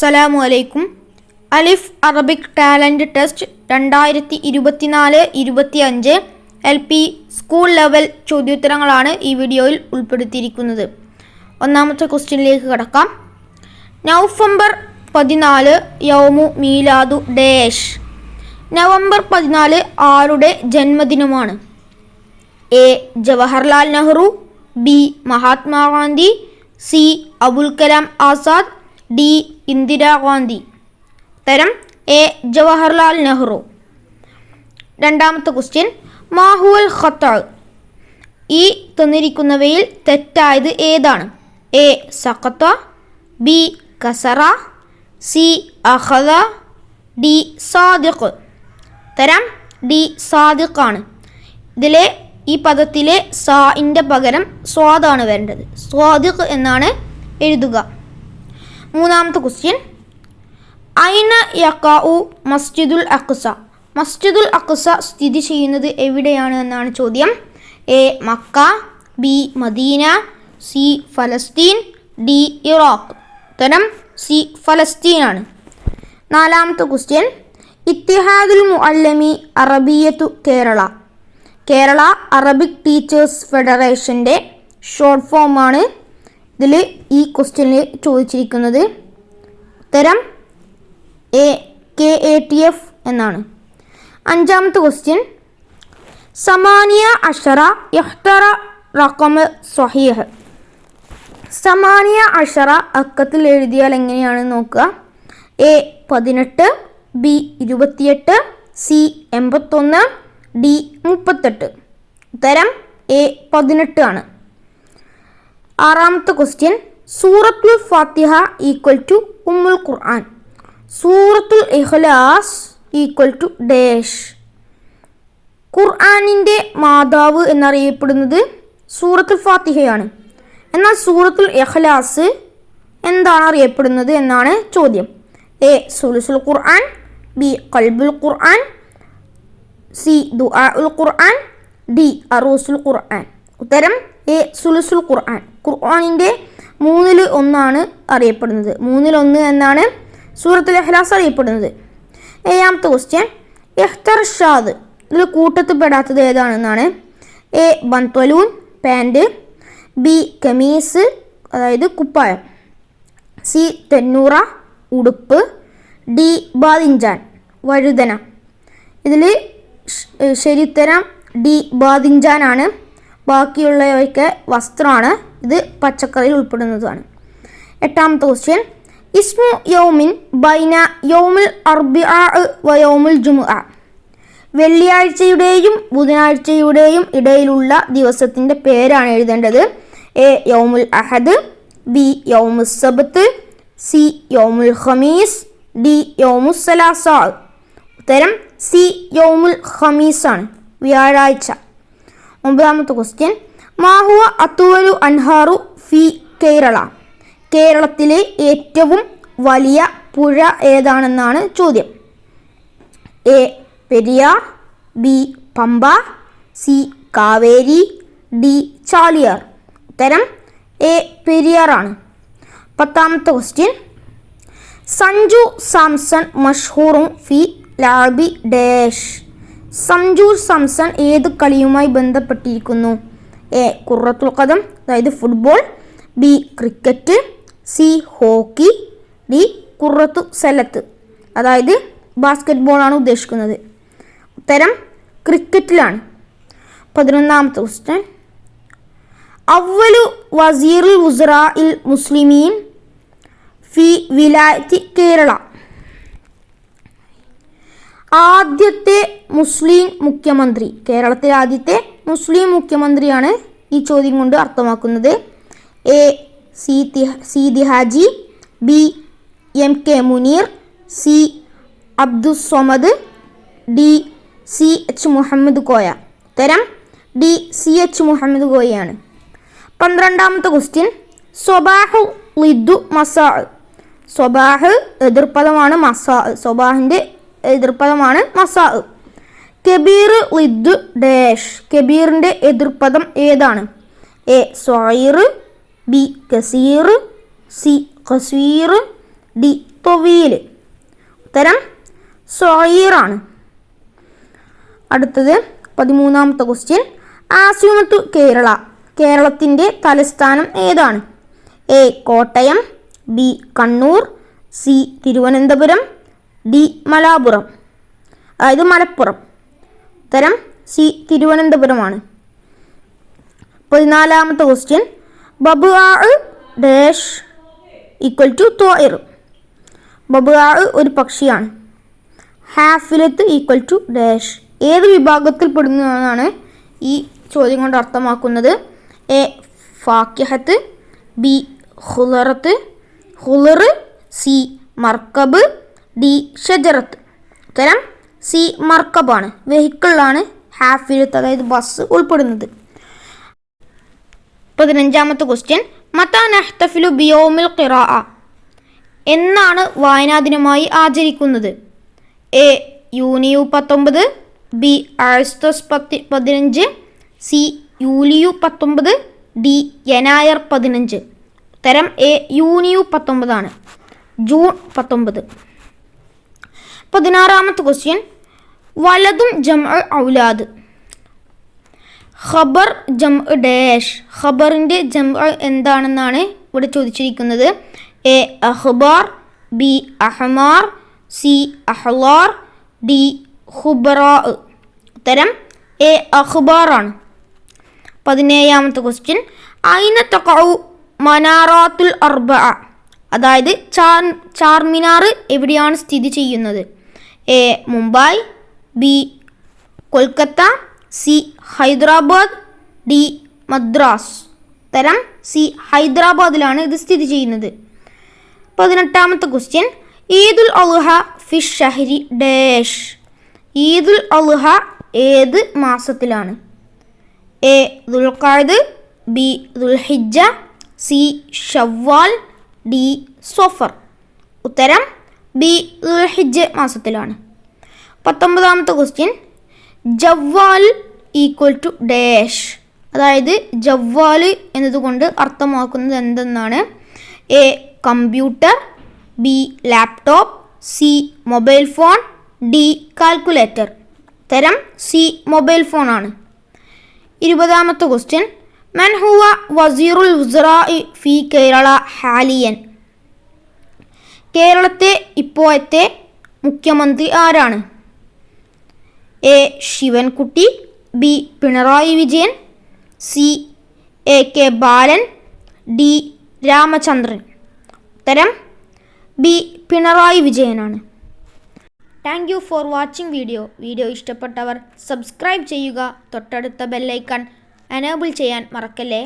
അസ്സലാമു അലൈക്കും. Alif Arabic talent test 2024-25 LP school level ചോദ്യോത്തരങ്ങളാണ് ഈ വീഡിയോയിൽ ഉൾപ്പെടുത്തിയിരിക്കുന്നത്. ഒന്നാമത്തെ ക്വസ്റ്റ്യനിലേക്ക് കടക്കാം. നവംബർ 14 യൗമു മീലാദു ഡേഷ്. നവംബർ 14 ആരുടെ ജന്മദിനമാണ്? A Jawaharlal Nehru, B Mahatma Gandhi, C Abul Kalam Azad, D Indira Gandhi. ഉത്തരം എ ജവഹർലാൽ നെഹ്റു. രണ്ടാമത്തെ ക്വസ്റ്റ്യൻ, മാഹുവൽ ഖത്ത. ഈ തന്നിരിക്കുന്നവയിൽ തെറ്റായത് ഏതാണ്? എ സഖത്ത, ബി കസറ, സി അഖദ, ഡി സാദിഖ്. ഉത്തരം ഡി സാദിഖ് ആണ്. ഇതിലെ ഈ പദത്തിലെ സാഇൻ്റെ പകരം സ്വാദാണ് വരേണ്ടത്. സ്വാദിഖ് എന്നാണ് എഴുതുക. മൂന്നാമത്തെ ക്വസ്റ്റ്യൻ, ഐന യഖഉ മസ്ജിദുൽ അഖ്സ. മസ്ജിദുൽ അഖ്സ സ്ഥിതി ചെയ്യുന്നത് എവിടെയാണ് എന്നാണ് ചോദ്യം. A Mecca, B Medina, C ഫലസ്തീൻ, ഡി ഇറാഖ്. ഉത്തരം സി ഫലസ്തീൻ ആണ്. നാലാമത്തെ ക്വസ്റ്റ്യൻ, ഇത്തിഹാദുൽ മുഅല്ലമി അറബിയത്തു കേരള. കേരള അറബിക് ടീച്ചേഴ്സ് ഫെഡറേഷൻ്റെ ഷോർട്ട് ഫോമാണ് ഇതിൽ ഈ ക്വസ്റ്റ്യനിൽ ചോദിച്ചിരിക്കുന്നത്. ഉത്തരം എ KATF എന്നാണ്. അഞ്ചാമത്തെ ക്വസ്റ്റ്യൻ, സമാനിയ അഷറ യഖ്തറ റഖമ സ്വഹീഹ്. സമാനിയ അഷറ അക്കത്തിൽ എഴുതിയാൽ എങ്ങനെയാണെന്ന് നോക്കുക. A 18, B 28, C 81, D 38. ഉത്തരം എ 18 ആണ്. ആറാമത്തെ ക്വസ്റ്റ്യൻ, സൂറത്തുൽ ഫാത്തിഹ ഈക്വൽ ടു ഉമ്മുൽ ഖുർആൻ. സൂറത്തുൽ ഇഖ്ലാസ് ഈക്വൽ ടു ഡേഷ്. ഖുർആനിൻ്റെ മാതാവ് എന്നറിയപ്പെടുന്നത് സൂറത്തുൽ ഫാത്തിഹയാണ്. എന്നാൽ സൂറത്തുൽ ഇഖ്ലാസ് എന്താണ് അറിയപ്പെടുന്നത് എന്നാണ് ചോദ്യം. എ സുലുസുൽ ഖുർആൻ, ബി ഖൽബുൽ ഖുർആൻ, സി ദുആഉൽ ഖുർആൻ, ഡി അറൂസുൽ ഖുർആൻ. ഉത്തരം എ സുലുസുൽ ഖുർആൻ. ഖുർആനിൻ്റെ 1/3 അറിയപ്പെടുന്നത്. 1/3 എന്നാണ് സൂറത്തുൽ ഇഖ്ലാസ് അറിയപ്പെടുന്നത്. ഏഴാമത്തെ ക്വസ്റ്റ്യൻ, ഇഖ്തർഷാദ് ഇതിൽ കൂട്ടത്തിൽ പെടാത്തത് ഏതാണെന്നാണ്. എ ബന്തലൂൻ പാൻറ്, ബി കമീസ് അതായത് കുപ്പായം, സി തെന്നൂറ ഉടുപ്പ്, ഡി ബാദിഞ്ചാൻ വഴുതന. ഇതിൽ ശരിയുത്തരം ഡി ബാദിഞ്ചാനാണ്. ബാക്കിയുള്ളവയൊക്കെ വസ്ത്രമാണ്. ഇത് പച്ചക്കറിയിൽ ഉൾപ്പെടുന്നതാണ്. എട്ടാമത്തെ ക്വസ്റ്റ്യൻ, ഇസ്മു യൗമിൻ ബൈന യൗമുൽ അർബിഅ വ യൗമുൽ ജുമുഅ. വെള്ളിയാഴ്ചയുടെയും ബുധനാഴ്ചയുടെയും ഇടയിലുള്ള ദിവസത്തിൻ്റെ പേരാണ് എഴുതേണ്ടത്. എ യൗമുൽ അഹദ്, ബി യൗമുസ് സബ്ത്, സി യൗമുൽ ഖമീസ്, ഡി യൗമുസ് സലാസ. ഉത്തരം സി യൗമുൽ ഖമീസ് ആണ്, വ്യാഴാഴ്ച. ഒമ്പതാമത്തെ ക്വസ്റ്റ്യൻ, മാഹുവ അത്തുവലു അൻഹാറു ഫി കേരള. കേരളത്തിലെ ഏറ്റവും വലിയ പുഴ ഏതാണെന്നാണ് ചോദ്യം. A Periyar, B Pamba, C Kaveri, D Chaliyar. ഉത്തരം എ പെരിയാർ ആണ്. പത്താമത്തെ ക്വസ്റ്റ്യൻ, സഞ്ജു സാംസൺ മഷ്ഹൂറും ഫി ലാബി ഡേഷ്. സഞ്ജു സാംസൺ ഏത് കളിയുമായി ബന്ധപ്പെട്ടിരിക്കുന്നു? എ ഖുറത്തുൽ ഖദം അതായത് football, B cricket, C hockey, D ഖുറത്തു സലത്ത് അതായത് ബാസ്കറ്റ് ബോളാണ് ഉദ്ദേശിക്കുന്നത്. ഉത്തരം ക്രിക്കറ്റിലാണ്. 11ാമത്തെ ക്വസ്റ്റ്യൻ, അവ്വലു വസീറുൽ വുസറാഇൽ മുസ്ലിമീൻ ഫി വിലായത്തി കേരള. ആദ്യത്തെ മുസ്ലിം മുഖ്യമന്ത്രി, കേരളത്തിലെ ആദ്യത്തെ മുസ്ലിം മുഖ്യമന്ത്രിയാണ് ഈ ചോദ്യം കൊണ്ട് അർത്ഥമാക്കുന്നത്. A Seethi Haji, B MK Muneer, C Abdussamad, D CH Muhammad Koya. ഉത്തരം ഡി CH മുഹമ്മദ് കോയയാണ്. 12ാമത്തെ ക്വസ്റ്റ്യൻ, സ്വബാഹു ലിദ്ദു മസാ. സ്വബാഹ് എതിർപ്പദമാണ് മസാ. സ്വബാഹിൻ്റെ എതിർപ്പദമാണ് മസാ. കബീർ ലിദ്ദു ഡേഷ്. കബീറിൻ്റെ എതിർപ്പദം ഏതാണ്? എ സ്വൈർ, ബി കസീർ, സി ഖസീർ, ഡി തൊവീൽ. ഉത്തരം സൊയീറാണ്. അടുത്തത് 13ാമത്തെ ക്വസ്റ്റ്യൻ. ആസിമത്തു കേരള, കേരളത്തിൻ്റെ തലസ്ഥാനം ഏതാണ്? A Kottayam, B Kannur, C Thiruvananthapuram, D Malappuram. അതായത് മലപ്പുറം. ഉത്തരം സി തിരുവനന്തപുരമാണ്. 14ാമത്തെ ക്വസ്റ്റ്യൻ. ബബ്ആ ഡാഷ് ഈക്വൽ ടു ത്വഇർ. ബബ്ആ ഒരു പക്ഷിയാണ്. ഹാഫിലത്ത് ഈക്വൽ ടു ഡാഷ് ഏത് വിഭാഗത്തിൽപ്പെടുന്നതാണ് ഈ ചോദ്യം കൊണ്ട് അർത്ഥമാക്കുന്നത്? എ ഫാക്കിഹത്ത്, ബി ഖുലറത്ത്, ഖുലർ, സി മർക്കബ്, ഡി ഷജറത്ത്. ഉത്തരം സി മർക്കബാണ്. വെഹിക്കിളാണ് ഹാഫിലത്ത് അതായത് ബസ് ഉൾപ്പെടുന്നത്. 15ാമത്തെ ക്വസ്റ്റ്യൻ. മതാ നഹ്തഫിലു ബിയൗമിൽ ഖിറാഅ, എന്നാണ് വായനാ ദിനമായി ആചരിക്കുന്നത്? എ യൂനിയു 19, ബി ആഗസ്റ്റ് 15, സി യൂലിയു 19, ഡി യനായർ 15. ഉത്തരം എ യൂനിയു 19 ആണ്. ജൂൺ 19. 16ാമത്തെ ക്വസ്റ്റ്യൻ. വലതും ജംഅ ഔലാദ്. ഖബർ ജംഅ ഡാഷ്, ഖബറിൻ്റെ ജംഅ എന്താണെന്നാണ് ഇവിടെ ചോദിച്ചിരിക്കുന്നത്. എ അഖ്ബാർ, ബി അഹ്മാർ, സി അഹ്ലാർ, ഡി ഖുബറാ. ഉത്തരം എ അഖ്ബാർ ആണ്. 17ാമത്തെ ക്വസ്റ്റ്യൻ. ഐന തഖഉ മനാറാത്തുൽ അർബഅ, അതായത് ചാർമിനാർ എവിടെയാണ് സ്ഥിതി ചെയ്യുന്നത്? A Mumbai, B Kolkata, C Hyderabad, D Madras. ഉത്തരം സി ഹൈദരാബാദിലാണ് ഇത് സ്ഥിതി ചെയ്യുന്നത്. 18ാമത്തെ ക്വസ്റ്റ്യൻ. ഈദുൽ അദ്ഹ ഫി ഷഹരി ഡാഷ്, ഈദുൽ അദ്ഹ ഏത് മാസത്തിലാണ്? എ ദുൽഖഅദ്, ബി ദുൽഹിജ്ജ, സി ഷവ്വാൽ, ഡി സഫർ. ഉത്തരം ബി ദുൽഹിജ്ജ മാസത്തിലാണ്. 19ാമത്തെ ക്വസ്റ്റ്യൻ. ജവ്വാൽ ഈക്വൽ ടു ഡാഷ്, അതായത് ജവ്വാൽ എന്നതുകൊണ്ട് അർത്ഥമാക്കുന്നത് എന്തെന്നാണ്? A computer, B laptop, C mobile phone, D calculator. ഉത്തരം സി മൊബൈൽ ഫോൺ ആണ്. 20ാമത്തെ ക്വസ്റ്റ്യൻ. മൻ ഹുവ വസീറുൽ വുസറാഇ ഫി കേരള ഹാലിയൻ, കേരളത്തെ ഇപ്പോഴത്തെ മുഖ്യമന്ത്രി ആരാണ്? A Sivankutty, B Pinarayi Vijayan, C A K Balan, D Ramachandran. ഉത്തരം ബി പിണറായി വിജയനാണ്. Thank you for watching video. Video ഇഷ്ടപ്പെട്ടവർ സബ്സ്ക്രൈബ് ചെയ്യുക. തൊട്ടടുത്ത ബെല്ലൈക്കൺ എനേബിൾ ചെയ്യാൻ മറക്കല്ലേ.